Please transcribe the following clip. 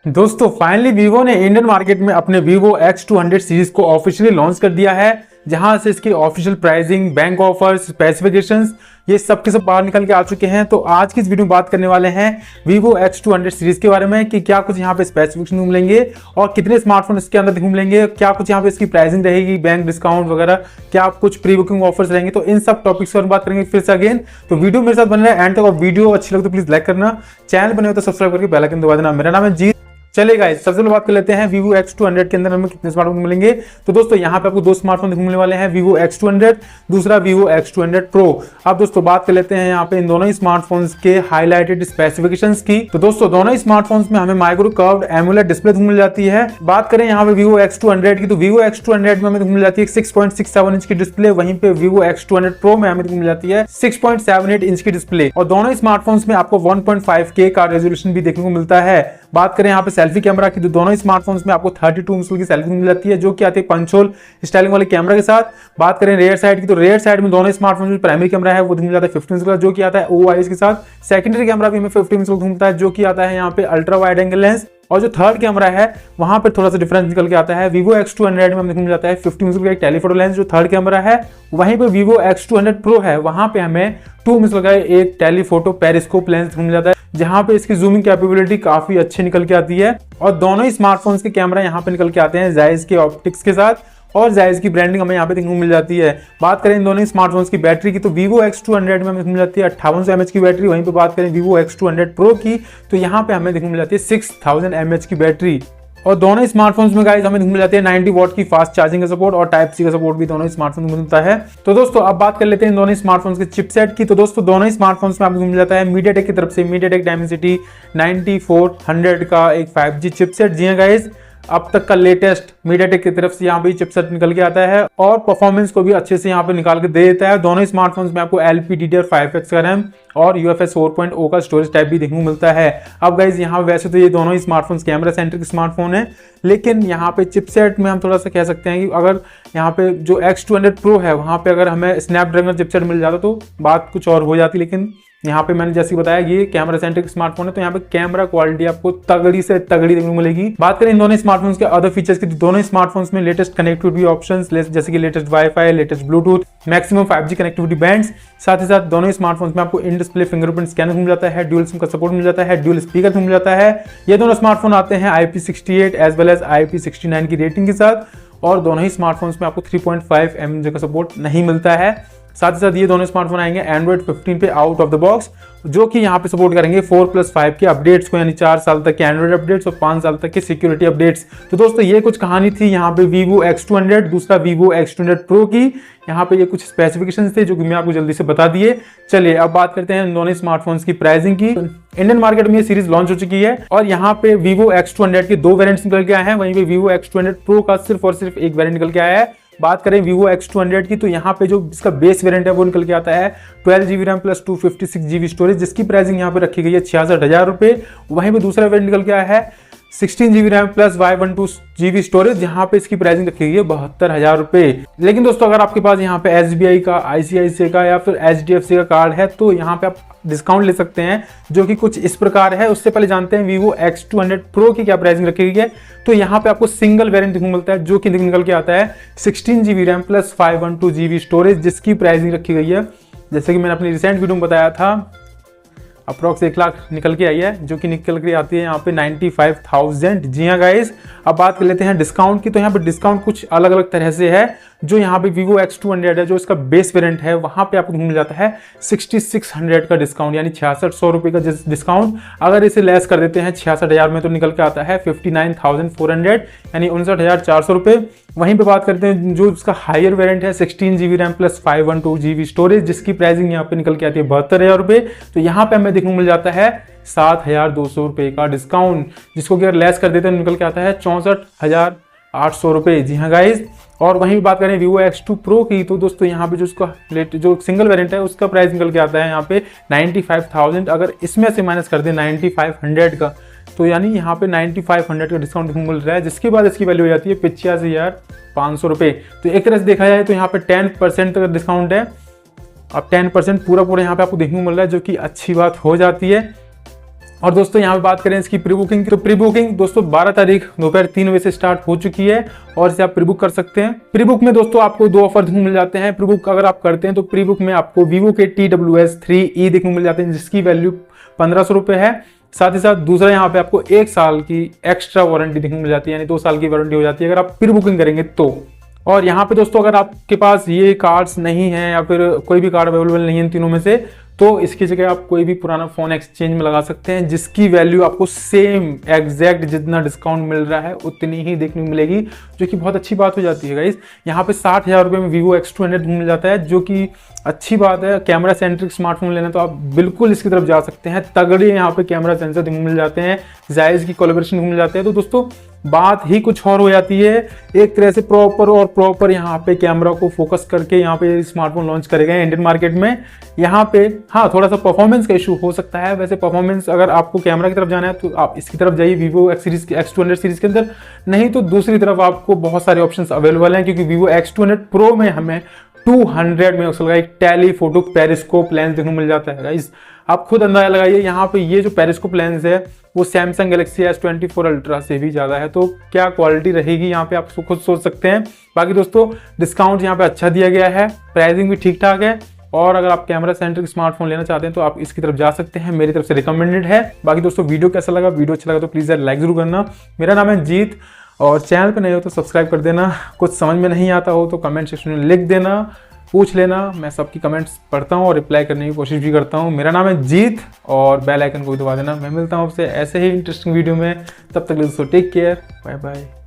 दोस्तों finally Vivo ने Indian market में अपने वीवो X200 सीरीज को ऑफिशियली लॉन्च कर दिया है, जहां से इसकी official pricing, bank offers, specifications ये सब के सब बाहर निकल के आ चुके हैं। तो आज की इस वीडियो में बात करने वाले हैं वीवो X200 सीरीज के बारे में कि क्या कुछ यहाँ पे स्पेसिफिकेशन घूम लेंगे और कितने स्मार्टफोन इसके अंदर घूम लेंगे, क्या कुछ यहाँ पे इसकी प्राइसिंग रहेगी, बैंक डिस्काउंट वगैरह, क्या कुछ प्री बुकिंग ऑफर्स रहेंगे। तो इन सब टॉपिक्स पर बात करेंगे फिर से अगेन। तो वीडियो मेरे साथ बन रहा है एंड तक, और वीडियो अच्छी लगे तो प्लीज लाइक करना, चैनल बने हो तो सब्सक्राइब करके बेल आइकन दबा देना। मेरा नाम है जीत। चलिए गाइस, सबसे पहले बात कर लेते हैं वीवो X200 के अंदर हमें कितने स्मार्टफोन मिलेंगे। तो दोस्तों यहाँ पे आपको दो स्मार्टफोन मिलने वाले हैं, वीवो X200, दूसरा वीवो X200 Pro। अब दोस्तों बात कर लेते हैं यहाँ पे इन दोनों ही स्मार्टफोन्स के हाईलाइटेड स्पेसिफिकेशंस की। तो दोस्तों दोनों ही स्मार्टफोन्स में हमें माइक्रो कर्व्ड एमुलेट डिस्प्ले मिल जाती है। बात करें यहाँ पे वीवो X200 की, तो वीवो X200 में हमें मिल जाती है 6.67 इंच की डिस्प्ले, वहीं पे वीवो X200 Pro में हमें मिल जाती है 6.78 इंच की डिस्प्ले। और दोनों ही स्मार्टफोन्स में आपको 1.5K का रेजोल्यूशन भी देखने को मिलता है। बात करें यहाँ पे सेल्फी कैमरा की, तो दोनों ही स्मार्टफोन्स में आपको 32 मेगापिक्सल की सेल्फी मिल जाती है, जो कि आती है पंच होल स्टाइलिंग वाले कैमरा के साथ। बात करें रेयर साइड की, तो रेयर साइड में दोनों ही स्मार्टफोन जो प्राइमरी कैमरा है वो मिल जाता है 15 मेगापिक्सल, जो कि आता है OIS के साथ। सेकेंडरी कैमरा भी हमें 50 मेगापिक्सल मिलता है, जो कि आता है यहाँ पे अल्ट्रा वाइड एंगल लेंस। और जो थर्ड कैमरा है वहां पर थोड़ा सा डिफरेंस निकल के आता है। वीवो X200 में हमें मिल जाता है 50 मेगापिक्सल का एक टेलीफोटो लेंस जो थर्ड कैमरा है। वहीं पे वीवो X200 Pro है, वहां पे हमें 2 मेगापिक्सल का एक टेलीफोटो पेरिस्कोप लेंस मिल जाता है, जहां पे इसकी जूमिंग कैपेबिलिटी काफी अच्छी निकल के आती है। और दोनों ही स्मार्टफोन्स के कैमरा यहाँ पे निकल के आते हैं जायज के ऑप्टिक्स के साथ, और जायज की ब्रांडिंग हमें यहाँ पे देखने को मिल जाती है। बात करें इन दोनों ही स्मार्टफोन्स की बैटरी की, तो वीवो X200 में हमें मिल जाती है 5800 mAh की बैटरी। वहीं पे बात करें वीवो X200 Pro की, तो यहाँ पे हमें देखने को मिल जाती है 6000 mAh की बैटरी। और दोनों स्मार्टफोन्स में गाइस हमें मिल जाती है 90 वॉट की फास्ट चार्जिंग का सपोर्ट, और टाइप सी का सपोर्ट भी दोनों स्मार्टफोन में मिलता है। तो दोस्तों अब बात कर लेते हैं इन दोनों स्मार्टफोन्स के चिपसेट की। तो दोस्तों दोनों ही स्मार्टफोन्स में आपको मिल जाता है मीडियाटेक की तरफ से मीडियाटेक डायमेंसिटी 9400 का एक 5G चिपसेट। जी हाँ गाइस, अब तक का लेटेस्ट मीडियाटेक की तरफ से यहाँ पे चिपसेट निकल के आता है, और परफॉर्मेंस को भी अच्छे से यहाँ पे निकाल के दे देता है। दोनों स्मार्टफोन्स में आपको LPDDR5X का रैम और UFS 4.0 का स्टोरेज टाइप भी देखने को मिलता है। अब गाइज यहाँ वैसे तो ये दोनों ही स्मार्टफोन्स कैमरा सेंट्रिक स्मार्टफोन है, लेकिन यहाँ पे चिपसेट में हम थोड़ा सा कह सकते हैं कि अगर यहाँ पे जो X200 Pro है वहाँ पे अगर हमें स्नैपड्रैगन चिपसेट मिल जाता तो बात कुछ और हो जाती। लेकिन यहाँ पे मैंने जैसे बताया ये कैमरा सेंट्रिक स्मार्टफोन है, तो यहाँ पे कैमरा क्वालिटी आपको तगड़ी से तगड़ी देखने को मिलेगी। बात करें इन दोनों स्मार्टफोन्स के अदर फीचर्स की, तो दोनों स्मार्टफोन्स में लेटेस्ट कनेक्टिविटी ऑप्शंस जैसे कि latest wifi, latest Bluetooth, maximum 5G connectivity bands. साथ ही साथ दोनों स्मार्टफोन्स में आपको इन डिस्प्ले फिंगरप्रिंट स्कैनर मिल जाता है, ड्यूल सिम का सपोर्ट मिल जाता है, ड्यूल स्पीकर मिल जाता है। ये दोनों स्मार्टफोन आते हैं IP68 as well as IP69 की रेटिंग के साथ, और दोनों ही स्मार्टफोन्स में आपको 3.5 mm का सपोर्ट नहीं मिलता है। साथ ही साथ ये दोनों स्मार्टफोन आएंगे Android 15 पे आउट ऑफ द बॉक्स, जो कि यहाँ पे सपोर्ट करेंगे 4+5 के अपडेट्स को, यानी 4 साल तक के एंड्रॉइड अपडेट्स और 5 साल तक के सिक्योरिटी अपडेट्स। तो दोस्तों ये कुछ कहानी थी यहाँ पे वीवो X200 दूसरा वीवो X200 Pro की। यहाँ पे ये कुछ स्पेसिफिकेशंस थे जो कि मैं आपको जल्दी से बता दिए। चलिए अब बात करते हैं इन दोनों स्मार्टफोन्स की प्राइसिंग की। इंडियन मार्केट में ये सीरीज लॉन्च हो चुकी है, और यहाँ पे वीवो X200 के 2 वेरिएंट्स निकल के आए हैं, वहीं पे वीवो X200 Pro का सिर्फ और सिर्फ एक वेरिएंट निकल के आया है। बात करें वीवो X200 की, तो यहाँ पे जो इसका बेस वेरिएंट है वो निकल के आता है 12GB RAM plus 256GB storage, जिसकी प्राइसिंग यहाँ पे रखी गई है 66,000 रुपये। वहीं पे दूसरा वेरिएंट निकल के आया है 16GB RAM plus 512GB storage, जहाँ पे इसकी प्राइसिंग रखी गई है 72,000 रुपये। लेकिन दोस्तों अगर आपके पास यहाँ पे SBI का, ICICI का या फिर HDFC का कार्ड है, तो यहाँ पे आप डिस्काउंट ले सकते हैं, जो कि कुछ इस प्रकार है। उससे पहले जानते हैं वीवो X200 Pro की क्या प्राइसिंग रखी गई है। तो यहाँ पे आपको सिंगल वेरिएंट देखने को मिलता है, जो कि निकल के आता है 16GB RAM plus 512GB storage, जिसकी प्राइसिंग रखी गई है, जैसे कि मैंने अपनी रिसेंट वीडियो में बताया था, अप्रॉक्स 1 लाख निकल के आई है, जो कि निकल के आती है यहाँ पे 95,000। जी हाँ गाइस, अब बात कर लेते हैं डिस्काउंट की। तो यहाँ पे डिस्काउंट कुछ अलग अलग तरह से है। जो यहाँ पे वीवो X200 है, जो इसका बेस वेरिएंट है, वहाँ पे आपको मिल जाता है 6600 का डिस्काउंट, यानी 6600 रुपये का डिस्काउंट। अगर इसे लेस कर देते हैं 66,000 में, तो निकल के आता है 59,400, यानी 59,400 रुपये। वहीं पे बात करते हैं जो इसका हायर वेरिएंट है 16GB RAM plus 512GB storage, जिसकी प्राइसिंग यहाँ पे निकल के आती है 72,000 रुपये। तो यहाँ पे हमें देखने को मिल जाता है 7,200 रुपये का डिस्काउंट, जिसको अगर लेस कर देते हैं निकल के आता है 64,800 रुपये। जी हाँ गाइज, और वहीं बात करें वीवो X2 Pro की, तो दोस्तों यहाँ पे जो उसका जो सिंगल वेरिएंट है उसका प्राइस निकल के आता है यहाँ पे 95,000। अगर इसमें से माइनस कर दें 9500 का, तो यानी यहाँ पे 9500 का डिस्काउंट मिल रहा है, जिसके बाद इसकी वैल्यू हो जाती है 85,500 रुपये। तो एक तरह से देखा जाए तो यहाँ पे 10% तक डिस्काउंट है। अब 10% पूरा यहाँ पे आपको देखने को मिल रहा है, जो कि अच्छी बात हो जाती है। और दोस्तों यहाँ पे बात करें इसकी प्री बुकिंग की, तो प्री बुकिंग दोस्तों 12 तारीख दोपहर 3 बजे से स्टार्ट हो चुकी है और इसे आप प्री बुक कर सकते हैं। प्री बुक में दोस्तों आपको 2 ऑफर देखने मिल जाते हैं। प्री बुक अगर आप करते हैं तो प्री बुक में आपको वीवो के TWS 3E देखने मिल जाते हैं, जिसकी वैल्यू 1500 रुपये है। साथ ही साथ दूसरा यहाँ पे आपको 1 साल की एक्स्ट्रा वारंटी देखने मिल जाती है, यानी 2 साल की वारंटी हो जाती है अगर आप प्री बुकिंग करेंगे तो। और यहाँ पे दोस्तों अगर आपके पास ये कार्ड्स नहीं है या फिर कोई भी कार्ड अवेलेबल नहीं है इन तीनों में से, तो इसकी जगह आप कोई भी पुराना फ़ोन एक्सचेंज में लगा सकते हैं, जिसकी वैल्यू आपको सेम एग्जैक्ट जितना डिस्काउंट मिल रहा है उतनी ही देखने को मिलेगी, जो कि बहुत अच्छी बात हो जाती है गाइस। यहाँ पे 60,000 रुपये में Vivo X200 मिल जाता है, जो कि अच्छी बात है। कैमरा सेंट्रिक स्मार्टफोन लेना तो आप बिल्कुल इसकी तरफ जा सकते हैं। तगड़े यहाँ पे कैमरा सेंसर मिल जाते हैं, जायज़ की कोलैबोरेशन मिल जाते हैं। तो दोस्तों बात ही कुछ और हो जाती है। एक तरह से प्रॉपर यहाँ पे कैमरा को फोकस करके यहाँ पे स्मार्टफोन लॉन्च करेगा इंडियन मार्केट में। यहाँ पे हाँ थोड़ा सा परफॉर्मेंस का इशू हो सकता है। वैसे परफॉर्मेंस अगर आपको कैमरा की तरफ जाना है तो आप इसकी तरफ जाइए Vivo X200 सीरीज के अंदर, नहीं तो दूसरी तरफ आपको बहुत सारे ऑप्शंस अवेलेबल हैं, क्योंकि Vivo X200 Pro में हमें 200 मेगापिक्सल का एक टेलीफोटो पेरिस्कोप लेंस देखने को मिल जाता है गाइस। आप खुद अंदाजा लगाइए, यहाँ पे ये जो पेरिस्कोप लेंस है वो सैमसंग गैलेक्सी S24 अल्ट्रा से भी ज़्यादा है, तो क्या क्वालिटी रहेगी यहाँ पे आप खुद सोच सकते हैं। बाकी दोस्तों डिस्काउंट यहाँ पे अच्छा दिया गया है, प्राइसिंग भी ठीक ठाक है, और अगर आप कैमरा सेंट्रिक स्मार्टफोन लेना चाहते हैं तो आप इसकी तरफ जा सकते हैं, मेरी तरफ से रिकमेंडेड है। बाकी दोस्तों वीडियो कैसा लगा, वीडियो अच्छा लगा तो प्लीज़ यार लाइक जरूर करना। मेरा नाम है जीत, और चैनल पर नए हो तो सब्सक्राइब कर देना। कुछ समझ में नहीं आता हो तो कमेंट सेक्शन में लिख देना, पूछ लेना, मैं सबकी कमेंट्स पढ़ता हूँ और रिप्लाई करने की कोशिश भी करता हूँ। मेरा नाम है जीत, और बेल आइकन को भी दबा देना। मैं मिलता हूँ आपसे ऐसे ही इंटरेस्टिंग वीडियो में, तब तक दोस्तों टेक केयर, बाय बाय।